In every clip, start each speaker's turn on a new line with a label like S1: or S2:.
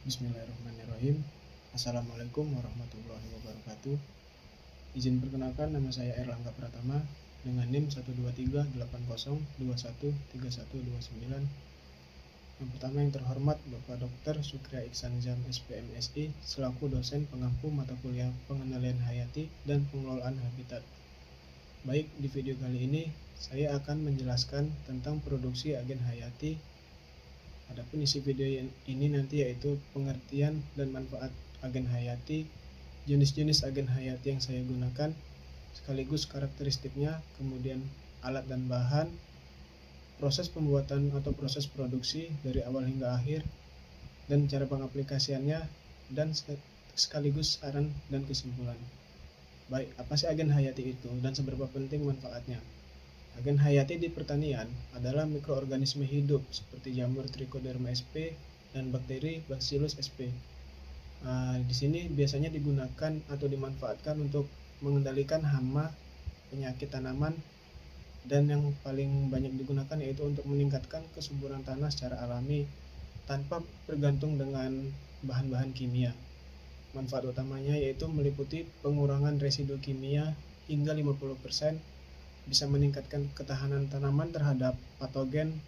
S1: Bismillahirrahmanirrahim. Assalamualaikum warahmatullahi wabarakatuh. Izin perkenalkan, nama saya Erlangga Pratama dengan NIM 1238021313129. Yang pertama yang terhormat Bapak Dr. Sukriya Iksanzam SPMSI selaku dosen pengampu mata kuliah pengendalian hayati dan pengelolaan habitat. Baik, di video kali ini saya akan menjelaskan tentang produksi agen hayati. Adapun isi video ini nanti yaitu pengertian dan manfaat agen hayati, jenis-jenis agen hayati yang saya gunakan, sekaligus karakteristiknya, kemudian alat dan bahan, proses pembuatan atau proses produksi dari awal hingga akhir, dan cara pengaplikasiannya, dan sekaligus saran dan kesimpulan. Baik, apa sih agen hayati itu dan seberapa penting manfaatnya? Agen hayati di pertanian adalah mikroorganisme hidup seperti jamur Trichoderma sp dan bakteri Bacillus sp. Di sini biasanya digunakan atau dimanfaatkan untuk mengendalikan hama, penyakit tanaman, dan yang paling banyak digunakan yaitu untuk meningkatkan kesuburan tanah secara alami tanpa bergantung dengan bahan-bahan kimia. Manfaat utamanya yaitu meliputi pengurangan residu kimia hingga 50%, bisa meningkatkan ketahanan tanaman terhadap patogen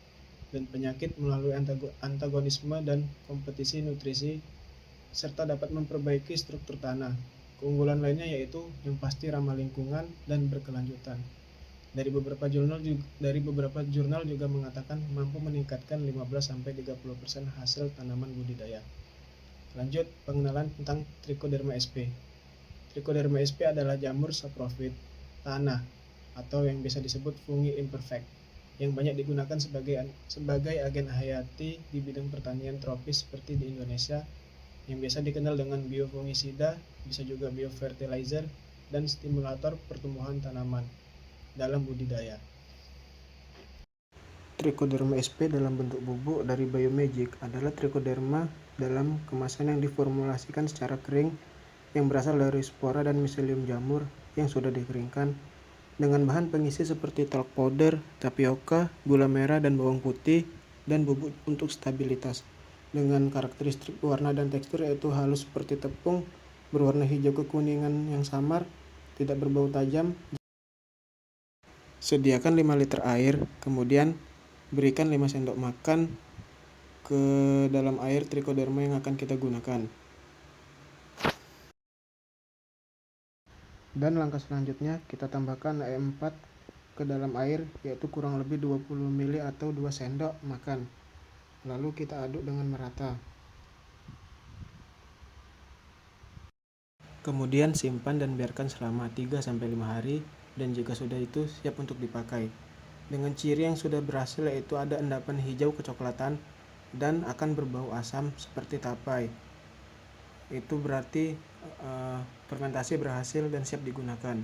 S1: dan penyakit melalui antagonisme dan kompetisi nutrisi, serta dapat memperbaiki struktur tanah. Keunggulan lainnya yaitu yang pasti ramah lingkungan dan berkelanjutan. Dari beberapa jurnal juga mengatakan mampu meningkatkan 15-30% hasil tanaman budidaya. Lanjut, pengenalan tentang Trichoderma sp. Trichoderma sp adalah jamur saprofit tanah atau yang biasa disebut fungi imperfect yang banyak digunakan sebagai agen hayati di bidang pertanian tropis seperti di Indonesia, yang biasa dikenal dengan biofungisida, bisa juga biofertilizer, dan stimulator pertumbuhan tanaman dalam budidaya. Trichoderma sp dalam bentuk bubuk dari Biomagic adalah trichoderma dalam kemasan yang diformulasikan secara kering yang berasal dari spora dan miselium jamur yang sudah dikeringkan dengan bahan pengisi seperti talc powder, tapioka, gula merah dan bawang putih, dan bubuk untuk stabilitas. Dengan karakteristik warna dan tekstur yaitu halus seperti tepung, berwarna hijau kekuningan yang samar, tidak berbau tajam. Sediakan 5 liter air, kemudian berikan 5 sendok makan ke dalam air trichoderma yang akan kita gunakan. Dan langkah selanjutnya kita tambahkan E4 ke dalam air yaitu kurang lebih 20 ml atau 2 sendok makan. Lalu kita aduk dengan merata. Kemudian simpan dan biarkan selama 3-5 hari, dan jika sudah itu siap untuk dipakai. Dengan ciri yang sudah berhasil yaitu ada endapan hijau kecoklatan dan akan berbau asam seperti tapai. Itu berarti fermentasi berhasil dan siap digunakan.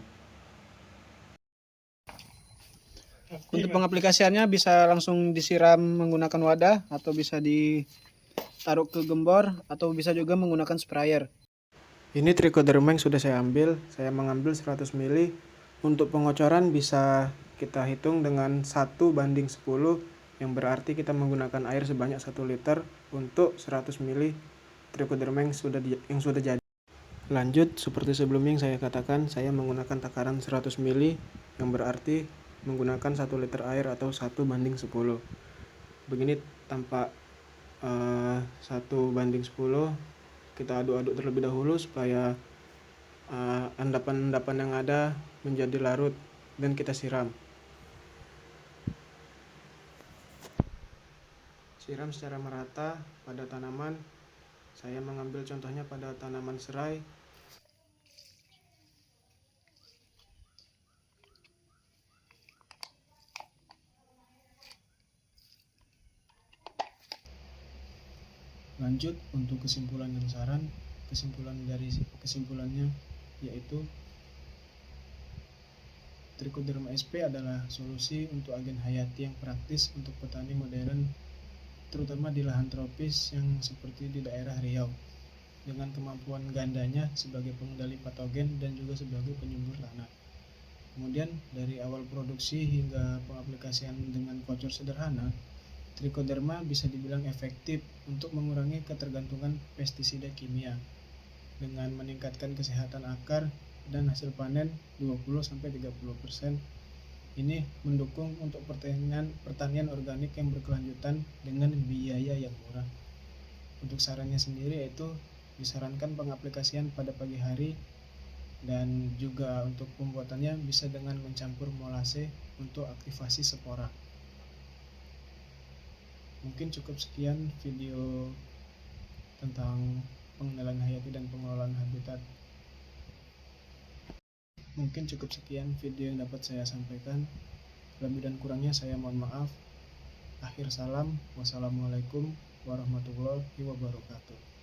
S1: Untuk pengaplikasiannya bisa langsung disiram menggunakan wadah, atau bisa ditaruh ke gembor, atau bisa juga menggunakan sprayer. Ini trichoderma yang sudah saya ambil. Saya mengambil 100 ml. Untuk pengocoran bisa kita hitung dengan 1:10, yang berarti kita menggunakan air sebanyak 1 liter untuk 100 ml trichoderma yang sudah jadi. Lanjut, seperti sebelumnya yang saya katakan, saya menggunakan takaran 100 ml yang berarti menggunakan 1 liter air atau 1:10. Begini tampak 1:10. Kita aduk-aduk terlebih dahulu supaya endapan-endapan yang ada menjadi larut, dan kita siram. Siram secara merata pada tanaman. Saya mengambil contohnya pada tanaman serai. Lanjut, untuk kesimpulan dan saran. Kesimpulannya yaitu Trichoderma sp adalah solusi untuk agen hayati yang praktis untuk petani modern, terutama di lahan tropis yang seperti di daerah Riau, dengan kemampuan gandanya sebagai pengendali patogen dan juga sebagai penyubur tanah. Kemudian dari awal produksi hingga pengaplikasian dengan voucher sederhana, Trichoderma bisa dibilang efektif untuk mengurangi ketergantungan pestisida kimia dengan meningkatkan kesehatan akar dan hasil panen 20-30%. Ini mendukung untuk pertanian organik yang berkelanjutan dengan biaya yang murah. Untuk sarannya sendiri yaitu disarankan pengaplikasian pada pagi hari, dan juga untuk pembuatannya bisa dengan mencampur molase untuk aktivasi spora. Mungkin cukup sekian video tentang pengenalan hayati dan pengelolaan habitat. Mungkin cukup sekian video yang dapat saya sampaikan. Lebih dan kurangnya saya mohon maaf. Akhir salam, wassalamualaikum warahmatullahi wabarakatuh.